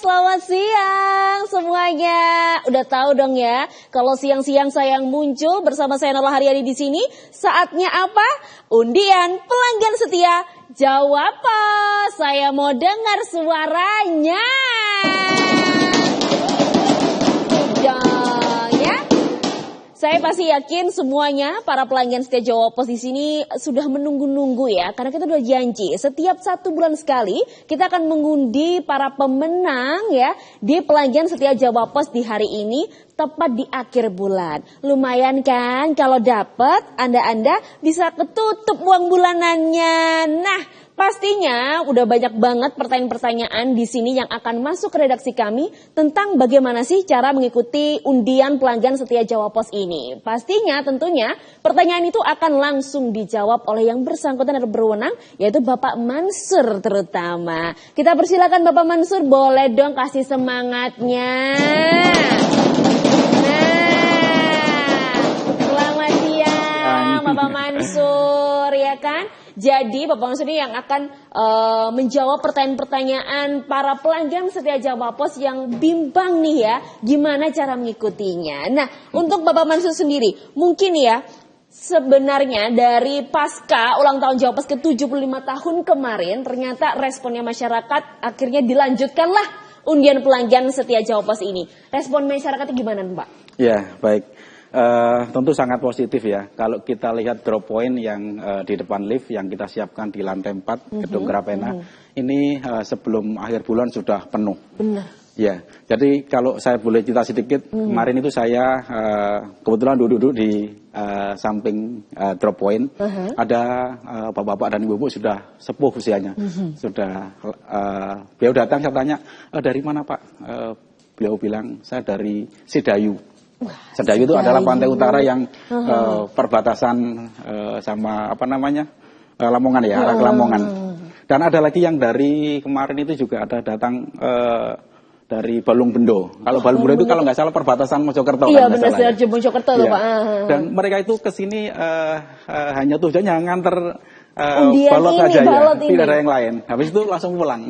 selamat siang semuanya. Udah tahu dong ya, kalau siang-siang saya yang muncul bersama saya Nurul Haryadi di sini, saatnya apa? Undian pelanggan setia. Jawab apa? Saya mau dengar suaranya. Saya pasti yakin semuanya para pelanggan setia Jawa Pos di sini sudah menunggu-nunggu ya, karena kita udah janji setiap 1 bulan sekali kita akan mengundi para pemenang ya di pelanggan setia Jawa Pos di hari ini tepat di akhir bulan. Lumayan kan kalau dapat Anda bisa ketutup uang bulanannya. Nah, pastinya udah banyak banget pertanyaan-pertanyaan di sini yang akan masuk ke redaksi kami tentang bagaimana sih cara mengikuti undian pelanggan setia Jawa Pos ini. Pastinya tentunya pertanyaan itu akan langsung dijawab oleh yang bersangkutan dan berwenang, yaitu Bapak Mansur terutama. Kita persilakan Bapak Mansur, boleh dong kasih semangatnya. Selamat siang Bapak Mansur ya kan. Jadi Bapak Mansur ini yang akan menjawab pertanyaan-pertanyaan para pelanggan setia Jawa Pos yang bimbang nih ya, gimana cara mengikutinya. Nah, untuk Bapak Mansur sendiri, mungkin ya sebenarnya dari pasca ulang tahun Jawa Pos ke-75 tahun kemarin, ternyata responnya masyarakat akhirnya dilanjutkanlah undian pelanggan setia Jawa Pos ini. Respon masyarakatnya gimana Pak? Ya, baik. Tentu sangat positif ya. Kalau kita lihat drop point yang di depan lift yang kita siapkan di lantai 4 Gedung Grapena, ini sebelum akhir bulan sudah penuh. Benar. Ya, jadi kalau saya boleh cerita sedikit, kemarin itu saya kebetulan duduk di samping drop point. Ada bapak-bapak dan ibu-ibu sudah sepuh usianya, sudah beliau datang, saya tanya, dari mana Pak? Beliau bilang, saya dari Sedayu. Sedayu itu adalah pantai utara yang perbatasan sama Lamongan ya, arah ke Lamongan. Dan ada lagi yang dari kemarin itu juga ada datang dari Balung Bendo. Kalau Balung Bendo itu kalau nggak salah perbatasan Mojokerto. Iya benar, ya. Mojokerto loh Pak. Dan mereka itu kesini hanya tujuannya nganter balot saja ya, tidak ada yang lain. Habis itu langsung pulang.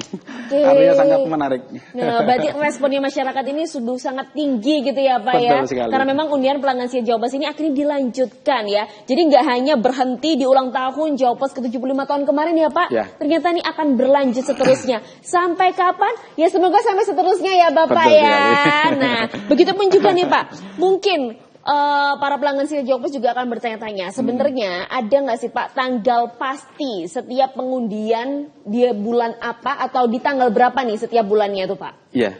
Artinya sangat menarik. Nah, berarti responnya masyarakat ini sudah sangat tinggi gitu ya Pak. Betul ya. Sekali. Karena memang undian pelanggan setia Jawa Pos ini akhirnya dilanjutkan ya. Jadi nggak hanya berhenti di ulang tahun Jawa Pos ke-75 tahun kemarin ya Pak. Ya. Ternyata ini akan berlanjut seterusnya. Sampai kapan? Ya semoga sampai seterusnya ya Bapak. Betul ya. Sekali. Nah, begitupun juga nih Pak. Mungkin para pelanggan setia Jawa Pos juga akan bertanya-tanya, sebenarnya ada nggak sih Pak tanggal pasti setiap pengundian di bulan apa atau di tanggal berapa nih setiap bulannya itu Pak? Iya,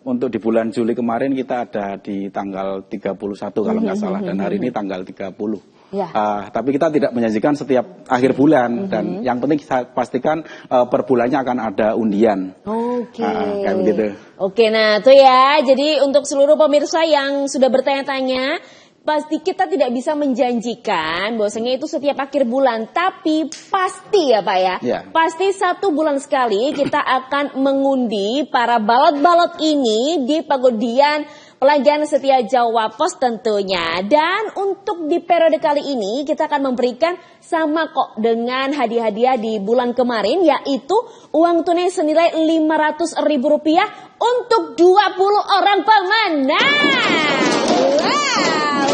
untuk di bulan Juli kemarin kita ada di tanggal 31 kalau nggak salah, dan hari ini tanggal 30. Ya. Tapi kita tidak menyajikan setiap akhir bulan, dan yang penting saya pastikan per bulannya akan ada undian. Oke. Kayak begitu. Oke, nah tuh ya. Jadi untuk seluruh pemirsa yang sudah bertanya-tanya, pasti kita tidak bisa menjanjikan bahwasanya itu setiap akhir bulan, tapi pasti ya Pak ya. Yeah. Pasti 1 bulan sekali kita akan mengundi para balot-balot ini di pengundian pelanggan setia Jawa Pos tentunya. Dan untuk di periode kali ini kita akan memberikan sama kok dengan hadiah-hadiah di bulan kemarin, yaitu uang tunai senilai Rp500.000 untuk 20 orang pemenang. Wow.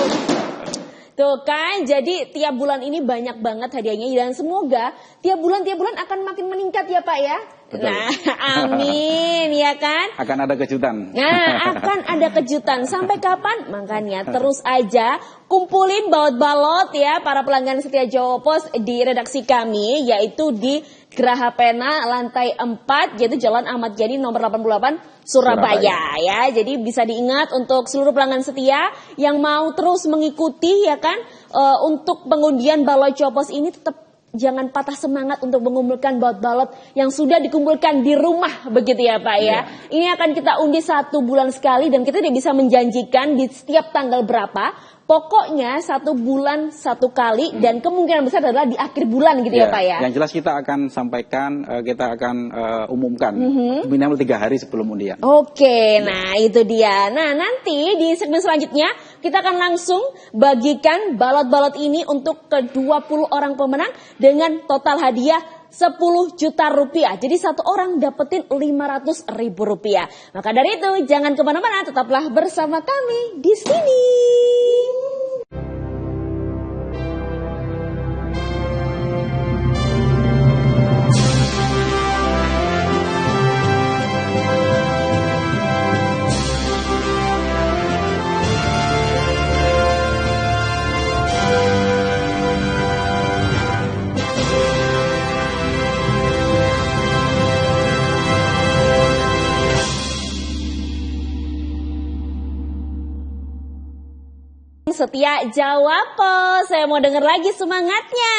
Tuh kan, jadi tiap bulan ini banyak banget hadiahnya dan semoga tiap bulan akan makin meningkat ya Pak ya. Betul. Nah, amin ya kan. Akan ada kejutan. Nah, akan ada kejutan. Sampai kapan? Makanya terus aja kumpulin balot-balot ya para pelanggan setia Jawa Pos di redaksi kami, yaitu di Geraha Pena lantai 4, yaitu Jalan Ahmad Yani nomor 88 Surabaya ya. Jadi bisa diingat untuk seluruh pelanggan setia yang mau terus mengikuti ya kan untuk pengundian balot Jawa Pos ini, tetap jangan patah semangat untuk mengumpulkan balot-balot yang sudah dikumpulkan di rumah begitu ya Pak ya. Ini akan kita undi 1 bulan sekali dan kita tidak bisa menjanjikan di setiap tanggal berapa. Pokoknya 1 bulan 1 kali dan kemungkinan besar adalah di akhir bulan gitu ya Pak ya. Yang jelas kita akan sampaikan, kita akan umumkan minimal 3 hari sebelum undian. Oke, nah itu dia. Nah nanti di segmen selanjutnya kita akan langsung bagikan balot-balot ini untuk ke 20 orang pemenang dengan total hadiah 10 juta rupiah. Jadi satu orang dapetin 500 ribu rupiah. Maka dari itu jangan kemana-mana, tetaplah bersama kami di sini. Setia jawab pos, saya mau dengar lagi semangatnya.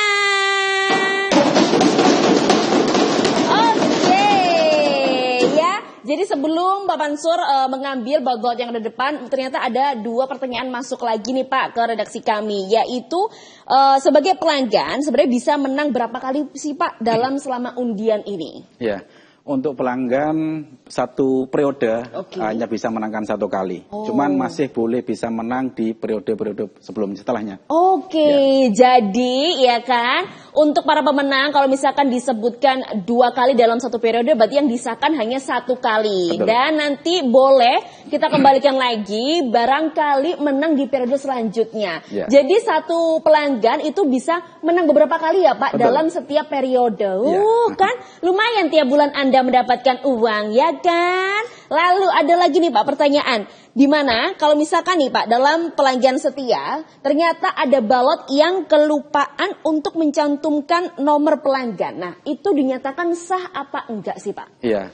Oke, ya. Jadi sebelum Pak Mansur mengambil bagot yang ada depan, ternyata ada 2 pertanyaan masuk lagi nih Pak ke redaksi kami, yaitu sebagai pelanggan sebenarnya bisa menang berapa kali sih Pak dalam selama undian ini? Ya. Untuk pelanggan 1 periode hanya bisa menangkan 1 kali. Cuman masih boleh bisa menang di periode-periode setelahnya. Oke, jadi ya kan, untuk para pemenang kalau misalkan disebutkan 2 kali dalam 1 periode, berarti yang disahkan hanya 1 kali. Betul. Dan nanti boleh kita kembalikan lagi, barangkali menang di periode selanjutnya. Ya. Jadi 1 pelanggan itu bisa menang beberapa kali ya Pak. Betul. Dalam setiap periode. Kan lumayan tiap bulan Anda mendapatkan uang, ya kan? Lalu ada lagi nih Pak pertanyaan, di mana kalau misalkan nih Pak dalam pelanggan setia ternyata ada balot yang kelupaan untuk mencantumkan nomor pelanggan. Nah itu dinyatakan sah apa enggak sih Pak? Iya,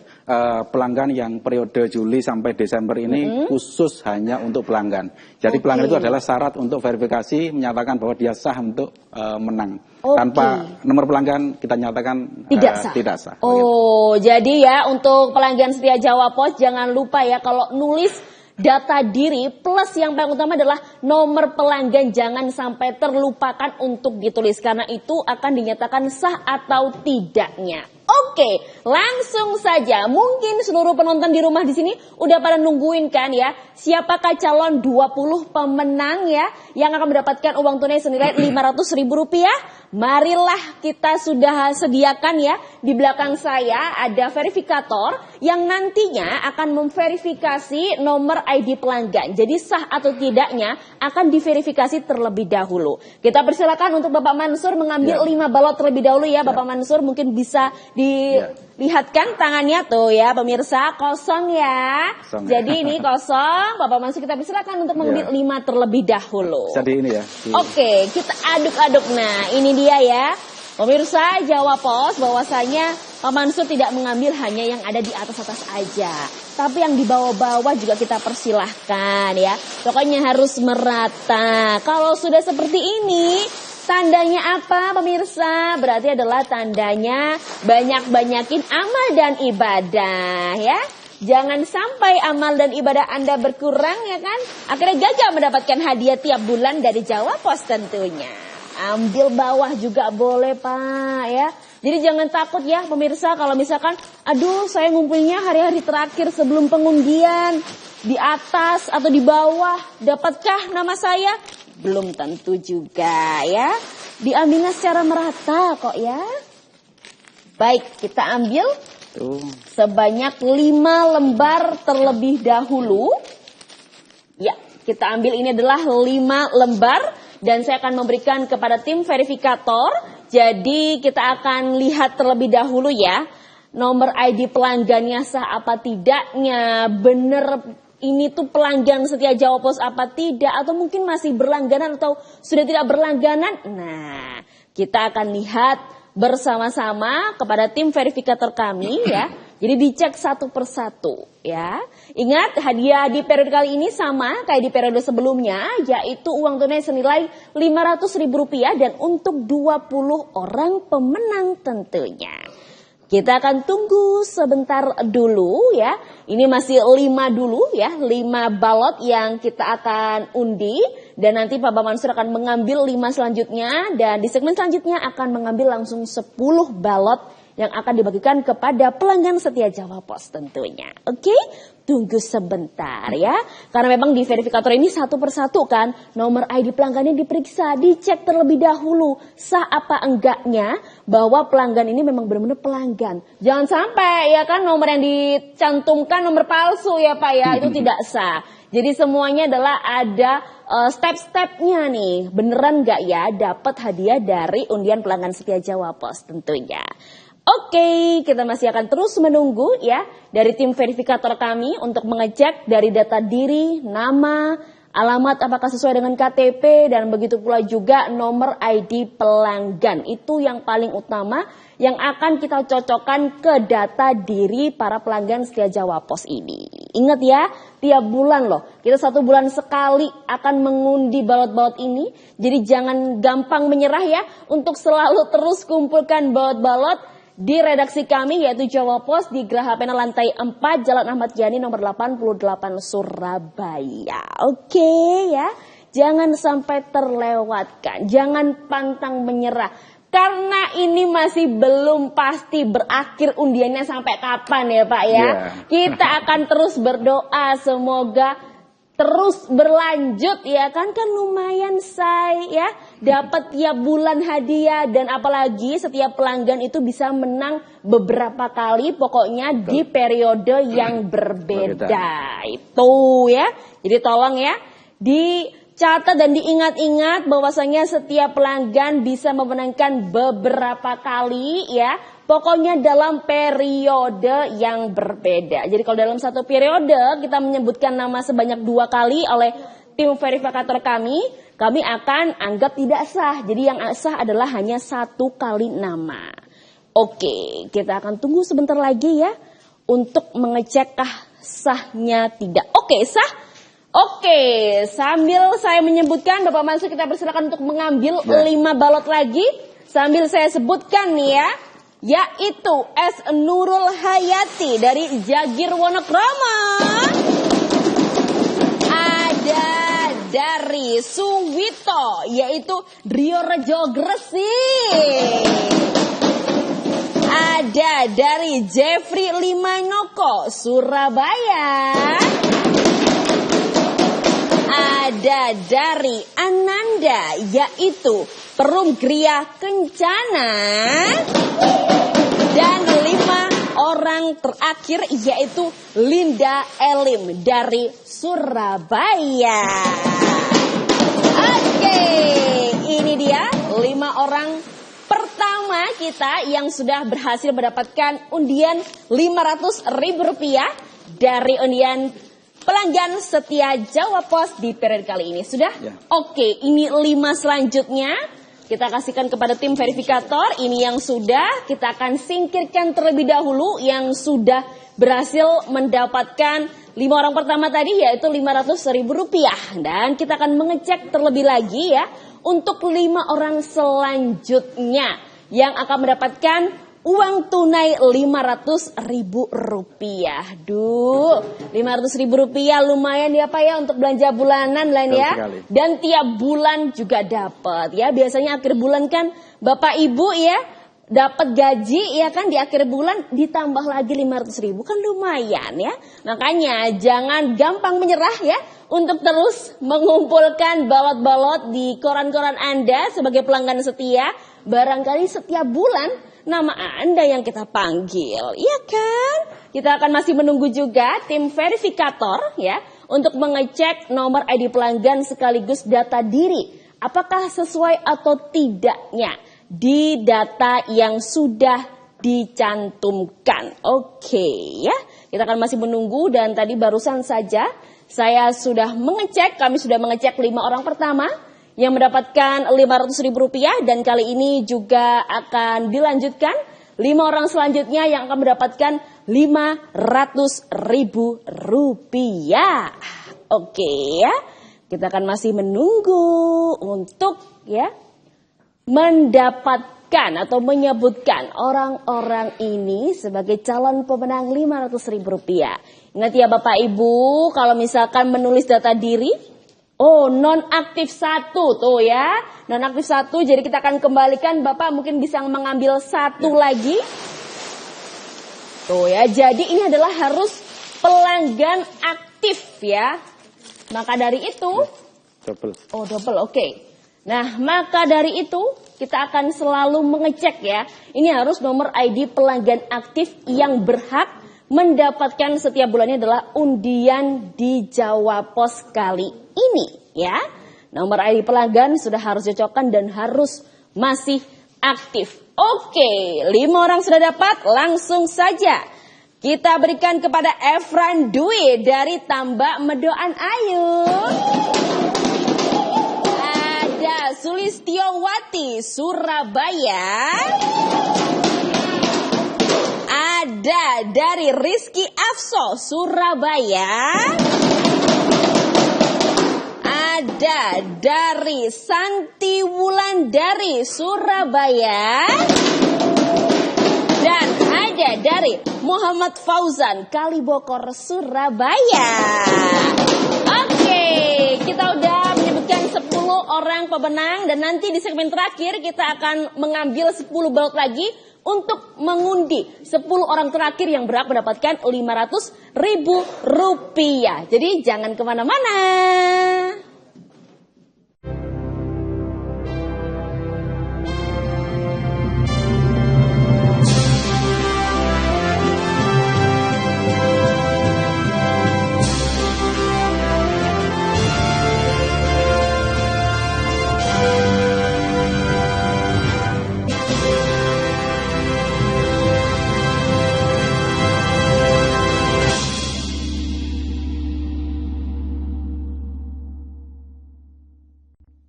pelanggan yang periode Juli sampai Desember ini khusus hanya untuk pelanggan. Jadi pelanggan itu adalah syarat untuk verifikasi menyatakan bahwa dia sah untuk menang. Tanpa nomor pelanggan kita nyatakan tidak sah. Oh, jadi ya untuk pelanggan setia Jawa Pos jangan lupa ya kalau nulis data diri plus yang paling utama adalah nomor pelanggan jangan sampai terlupakan untuk ditulis karena itu akan dinyatakan sah atau tidaknya. Oke, langsung saja. Mungkin seluruh penonton di rumah di sini udah pada nungguin kan ya. Siapakah calon 20 pemenang ya yang akan mendapatkan uang tunai senilai 500 ribu rupiah? Marilah kita sudah sediakan ya. Di belakang saya ada verifikator yang nantinya akan memverifikasi nomor ID pelanggan. Jadi sah atau tidaknya akan diverifikasi terlebih dahulu. Kita persilakan untuk Bapak Mansur mengambil 5 balot terlebih dahulu ya. Bapak Mansur mungkin bisa dilihatkan tangannya tuh ya pemirsa, kosong ya. Jadi ini kosong, Bapak Mansur kita persilakan untuk mengambil 5 terlebih dahulu. Jadi ini ya. Oke, kita aduk-aduk. Nah ini dia ya pemirsa Jawa Pos, bahwasanya Pak Mansur tidak mengambil hanya yang ada di atas-atas aja, tapi yang di bawah-bawah juga kita persilahkan ya. Pokoknya harus merata. Kalau sudah seperti ini tandanya apa pemirsa? Berarti adalah tandanya banyak-banyakin amal dan ibadah ya. Jangan sampai amal dan ibadah Anda berkurang ya kan. Akhirnya gagal mendapatkan hadiah tiap bulan dari Jawa Pos tentunya. Ambil bawah juga boleh Pak ya. Jadi jangan takut ya pemirsa kalau misalkan aduh saya ngumpulnya hari-hari terakhir sebelum pengundian. Di atas atau di bawah dapatkah nama saya? Belum tentu juga ya. Diambilnya secara merata kok ya. Baik, kita ambil sebanyak 5 lembar terlebih dahulu. Ya, kita ambil ini adalah 5 lembar. Dan saya akan memberikan kepada tim verifikator. Jadi kita akan lihat terlebih dahulu ya. Nomor ID pelanggannya sah apa tidaknya. Bener ini tuh pelanggan setia Jawa Pos apa tidak. Atau mungkin masih berlangganan atau sudah tidak berlangganan. Nah kita akan lihat bersama-sama kepada tim verifikator kami ya. Jadi dicek satu persatu ya. Ingat hadiah di periode kali ini sama kayak di periode sebelumnya, yaitu uang tunai senilai 500 ribu rupiah dan untuk 20 orang pemenang tentunya. Kita akan tunggu sebentar dulu ya. Ini masih 5 dulu ya, 5 balot yang kita akan undi. Dan nanti Pak Mansur akan mengambil 5 selanjutnya. Dan di segmen selanjutnya akan mengambil langsung 10 balot yang akan dibagikan kepada pelanggan setia Jawa Pos tentunya. Oke, tunggu sebentar ya. Karena memang di verifikator ini satu persatu kan nomor ID pelanggannya diperiksa, dicek terlebih dahulu sah apa enggaknya bahwa pelanggan ini memang benar-benar pelanggan. Jangan sampai ya kan nomor yang dicantumkan nomor palsu ya Pak ya, itu tidak sah. Jadi semuanya adalah ada step-stepnya nih. Beneran nggak ya dapat hadiah dari undian pelanggan setia Jawa Pos tentunya. Oke, kita masih akan terus menunggu ya dari tim verifikator kami untuk mengecek dari data diri, nama, alamat apakah sesuai dengan KTP, dan begitu pula juga nomor ID pelanggan. Itu yang paling utama yang akan kita cocokkan ke data diri para pelanggan setia Jawa Pos ini. Ingat ya, tiap bulan loh, kita 1 bulan sekali akan mengundi balot-balot ini. Jadi jangan gampang menyerah ya, untuk selalu terus kumpulkan balot-balot di redaksi kami yaitu Jawa Pos di Geraha Pena lantai 4 Jalan Ahmad Yani nomor 88 Surabaya. Oke ya, jangan sampai terlewatkan, jangan pantang menyerah. Karena ini masih belum pasti berakhir undiannya sampai kapan ya Pak ya. Kita akan terus berdoa semoga terus berlanjut ya kan lumayan say ya. Dapat tiap bulan hadiah dan apalagi setiap pelanggan itu bisa menang beberapa kali pokoknya di periode yang berbeda. Itu ya. Jadi tolong ya dicatat dan diingat-ingat bahwasanya setiap pelanggan bisa memenangkan beberapa kali ya. Pokoknya dalam periode yang berbeda. Jadi kalau dalam satu periode kita menyebutkan nama sebanyak 2 kali oleh tim verifikator kami akan anggap tidak sah. Jadi yang sah adalah hanya 1 kali nama. Oke, kita akan tunggu sebentar lagi ya untuk mengecekkah sahnya tidak. Oke, sah. Oke, sambil saya menyebutkan Bapak Mansur kita persilakan untuk mengambil 5 balot lagi. Sambil saya sebutkan nih ya, yaitu S. Nurul Hayati dari Jagir Wonokromo. Ada dari Suwito yaitu Driorejo Gresik. Ada dari Jeffrey Limanoko Surabaya. Ada dari Ananda yaitu Perum Gria Kencana. Dan 5 orang terakhir yaitu Linda Elim dari Surabaya. Oke, ini dia 5 orang pertama kita yang sudah berhasil mendapatkan undian Rp500.000 dari undian pelanggan setia Jawa Pos di periode kali ini. Sudah? Ya. Oke, ini 5 selanjutnya kita kasihkan kepada tim verifikator. Ini yang sudah, kita akan singkirkan terlebih dahulu yang sudah berhasil mendapatkan 5 orang pertama tadi yaitu Rp500.000. Dan kita akan mengecek terlebih lagi ya untuk 5 orang selanjutnya yang akan mendapatkan uang tunai Rp500.000. Duh, Rp500.000 lumayan ya Pak ya untuk belanja bulanan lah ya. Dan tiap bulan juga dapat ya. Biasanya akhir bulan kan Bapak Ibu ya dapat gaji ya kan di akhir bulan ditambah lagi Rp500.000 kan lumayan ya. Makanya jangan gampang menyerah ya untuk terus mengumpulkan balot-balot di koran-koran Anda sebagai pelanggan setia. Barangkali setiap bulan nama Anda yang kita panggil, iya kan? Kita akan masih menunggu juga tim verifikator ya untuk mengecek nomor ID pelanggan sekaligus data diri. Apakah sesuai atau tidaknya di data yang sudah dicantumkan. Oke ya, kita akan masih menunggu dan tadi barusan saja saya sudah mengecek, kami sudah mengecek 5 orang pertama yang mendapatkan Rp500.000 dan kali ini juga akan dilanjutkan 5 orang selanjutnya yang akan mendapatkan Rp500.000. Oke ya, kita akan masih menunggu untuk ya mendapatkan atau menyebutkan orang-orang ini sebagai calon pemenang Rp500.000. Ingat ya Bapak Ibu, kalau misalkan menulis data diri, nonaktif 1 tuh ya. Nonaktif 1, jadi kita akan kembalikan. Bapak mungkin bisa mengambil 1 lagi. Tuh ya, jadi ini adalah harus pelanggan aktif ya. Maka dari itu, double. Oh double, oke. Nah, maka dari itu kita akan selalu mengecek ya. Ini harus nomor ID pelanggan aktif yang berhak mendapatkan setiap bulannya adalah undian di Jawa Pos kali ini ya. Nomor ID pelanggan sudah harus cocokkan dan harus masih aktif. Oke, 5 orang sudah dapat, langsung saja kita berikan kepada Efran Dwi dari Tambak Medoan Ayu. Ada Sulistiowati Surabaya. Ada dari Rizky Afso Surabaya. Ada dari Santi Wulandari Surabaya. Dan ada dari Muhammad Fauzan Kalibokor Surabaya. Oke, kita udah menyebutkan 10 orang pemenang. Dan nanti di segmen terakhir kita akan mengambil 10 balot lagi untuk mengundi 10 orang terakhir yang berhak mendapatkan Rp500.000. Jadi jangan kemana-mana.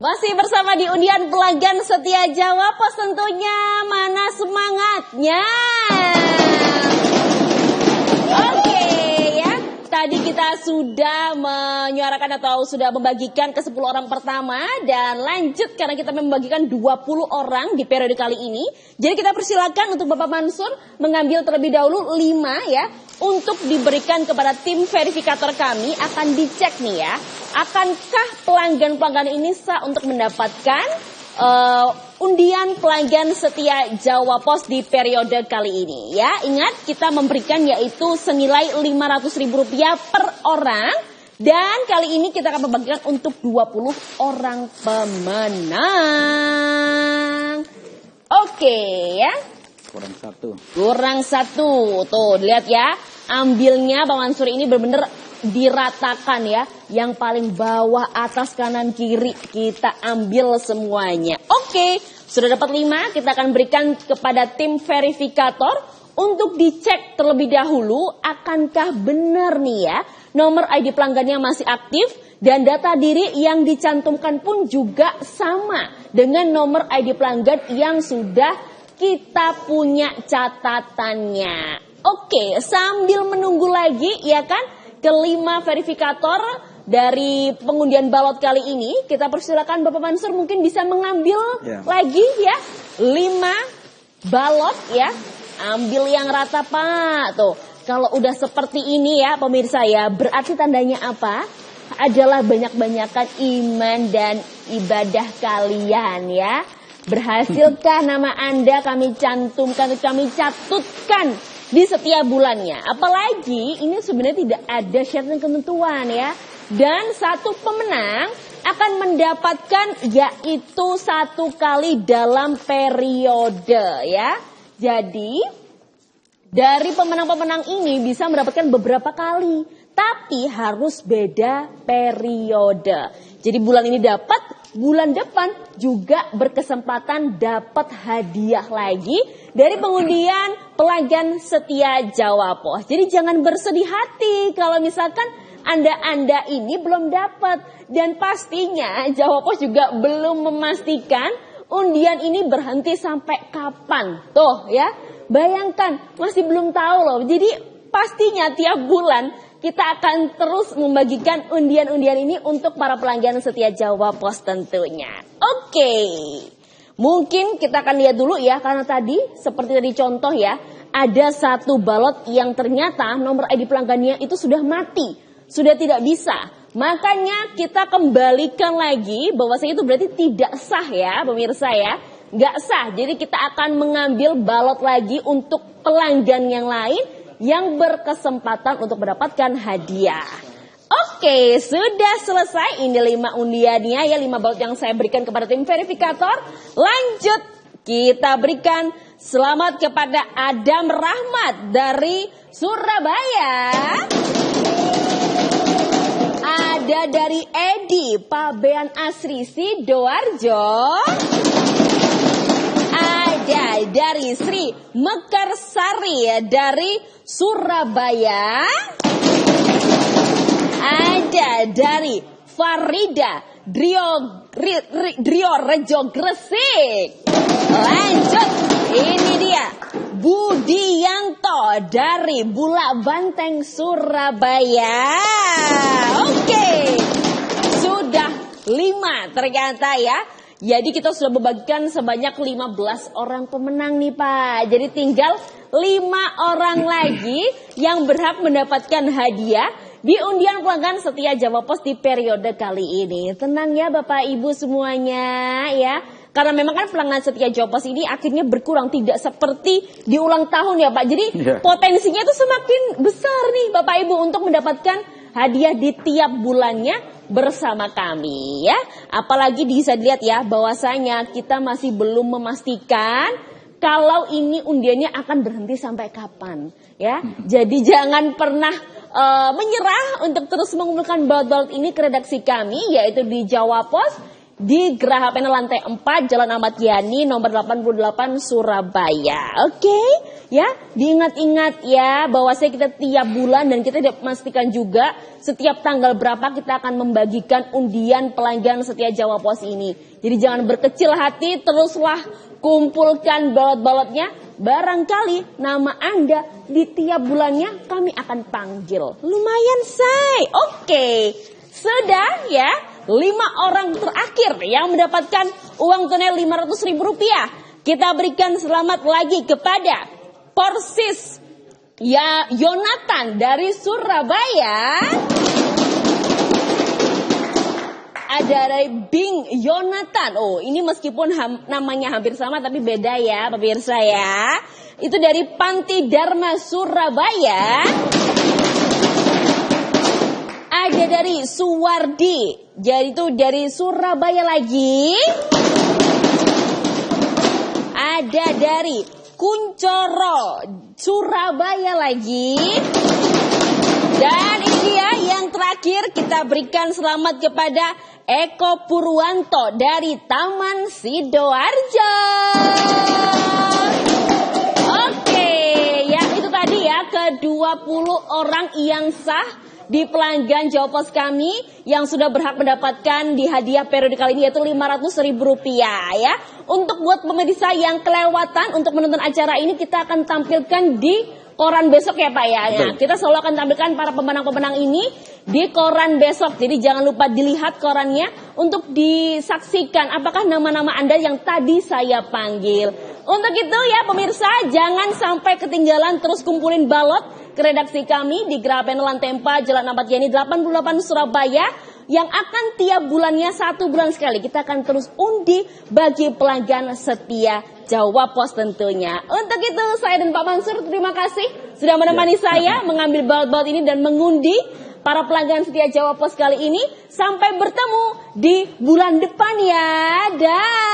Masih bersama di undian pelanggan setia Jawa Pos tentunya. Mana semangatnya? Oke ya. Tadi kita sudah menyuarakan atau sudah membagikan ke 10 orang pertama. Dan lanjut karena kita membagikan 20 orang di periode kali ini. Jadi kita persilakan untuk Bapak Mansur mengambil terlebih dahulu 5 ya. Untuk diberikan kepada tim verifikator kami, akan dicek nih ya. Akankah pelanggan-pelanggan ini sah untuk mendapatkan undian pelanggan setia Jawa Pos di periode kali ini ya. Ingat kita memberikan yaitu senilai Rp500.000 per orang. Dan kali ini kita akan membagikan untuk 20 orang pemenang. Oke ya. Kurang satu. Tuh dilihat ya. Ambilnya Bang Mansur ini benar-benar diratakan ya. Yang paling bawah, atas, kanan, kiri kita ambil semuanya. Oke, sudah dapat 5. Kita akan berikan kepada tim verifikator untuk dicek terlebih dahulu akankah benar nih ya nomor ID pelanggannya masih aktif dan data diri yang dicantumkan pun juga sama dengan nomor ID pelanggan yang sudah kita punya catatannya. Oke, sambil menunggu lagi ya kan kelima verifikator dari pengundian balot kali ini, kita persilakan Bapak Mansur mungkin bisa mengambil lagi ya 5 balot ya. Ambil yang rata Pak. Tuh, kalau udah seperti ini ya pemirsa ya, berarti tandanya apa? Adalah banyak-banyakan iman dan ibadah kalian ya. Berhasilkah nama Anda kami cantumkan, kami catutkan di setiap bulannya. Apalagi ini sebenarnya tidak ada syarat dan ketentuan ya. Dan satu pemenang akan mendapatkan yaitu 1 kali dalam periode ya. Jadi dari pemenang-pemenang ini bisa mendapatkan beberapa kali. Tapi harus beda periode. Jadi bulan ini dapat, bulan depan juga berkesempatan dapat hadiah lagi dari pengundian pelanggan setia Jawa Pos. Jadi jangan bersedih hati kalau misalkan Anda ini belum dapat. Dan pastinya Jawa Pos juga belum memastikan undian ini berhenti sampai kapan. Tuh ya, bayangkan masih belum tahu loh. Jadi pastinya tiap bulan kita akan terus membagikan undian-undian ini untuk para pelanggan setia Jawa Pos tentunya. Oke. Mungkin kita akan lihat dulu ya, karena tadi seperti tadi contoh ya, ada 1 balot yang ternyata nomor ID pelanggannya itu sudah mati, sudah tidak bisa. Makanya kita kembalikan lagi bahwasanya itu berarti tidak sah ya pemirsa ya, nggak sah. Jadi kita akan mengambil balot lagi untuk pelanggan yang lain yang berkesempatan untuk mendapatkan hadiah. Oke, sudah selesai. Ini 5 undiannya ya, 5 baut yang saya berikan kepada tim verifikator. Lanjut, kita berikan selamat kepada Adam Rahmat dari Surabaya. Ada dari Edi Pabean Asri Sidoarjo. Ada dari Sri Mekarsari dari Surabaya. Ada dari Farida Drio Rejo Gresik. Lanjut, ini dia Budianto dari Bulak Banteng Surabaya. Oke, sudah 5 ternyata ya. Jadi kita sudah membagikan sebanyak 15 orang pemenang nih Pak. Jadi tinggal 5 orang lagi yang berhak mendapatkan hadiah di undian pelanggan setia Jawa Pos di periode kali ini. Tenang ya Bapak Ibu semuanya ya. Karena memang kan pelanggan setia Jawa Pos ini akhirnya berkurang, tidak seperti di ulang tahun ya Pak. Jadi potensinya itu semakin besar nih Bapak Ibu untuk mendapatkan hadiah di tiap bulannya bersama kami ya. Apalagi bisa dilihat ya bahwasanya kita masih belum memastikan kalau ini undiannya akan berhenti sampai kapan ya. Jadi jangan pernah menyerah untuk terus mengumpulkan baut-baut ini ke redaksi kami, yaitu di Jawa Pos di Geraha Panel lantai 4 Jalan Ahmad Yani nomor 88 Surabaya. Oke ya, diingat-ingat ya bahwasanya kita tiap bulan dan kita tidak memastikan juga setiap tanggal berapa kita akan membagikan undian pelanggan setia Jawa Pos ini. Jadi jangan berkecil hati, teruslah kumpulkan baut-bautnya. Barangkali nama Anda di tiap bulannya kami akan panggil. Lumayan say. Oke, sudah ya 5 orang terakhir yang mendapatkan uang tunai Rp500.000. Kita berikan selamat lagi kepada Persis ya Yonatan dari Surabaya. Ada dari Bing Yonatan. Oh, ini meskipun namanya hampir sama tapi beda ya pemirsa ya. Itu dari Panti Dharma Surabaya. Ada dari Suwardi. Jadi itu dari Surabaya lagi. Ada dari Kuncoro Surabaya lagi. Dan ini dia yang terakhir, kita berikan selamat kepada Eko Purwanto dari Taman Sidoarjo. Oke, ya itu tadi ya ke-20 orang yang sah di pelanggan Jawa Pos kami yang sudah berhak mendapatkan di hadiah periode kali ini yaitu Rp500.000 ya. Untuk buat pemirsa yang kelewatan untuk menonton acara ini, kita akan tampilkan di koran besok ya Pak ya. Nah, kita selalu akan tampilkan para pemenang-pemenang ini di koran besok. Jadi jangan lupa dilihat korannya untuk disaksikan apakah nama-nama Anda yang tadi saya panggil. Untuk itu ya pemirsa, jangan sampai ketinggalan, terus kumpulin balot ke redaksi kami di Geraha Panel lantai 4 Jalan Ahmad Yani 88 Surabaya yang akan tiap bulannya 1 bulan sekali kita akan terus undi bagi pelanggan setia Jawa Pos tentunya. Untuk itu saya dan Pak Mansur terima kasih sudah menemani saya mengambil baut-baut ini dan mengundi para pelanggan setia Jawa Pos kali ini. Sampai bertemu di bulan depan ya. Dah.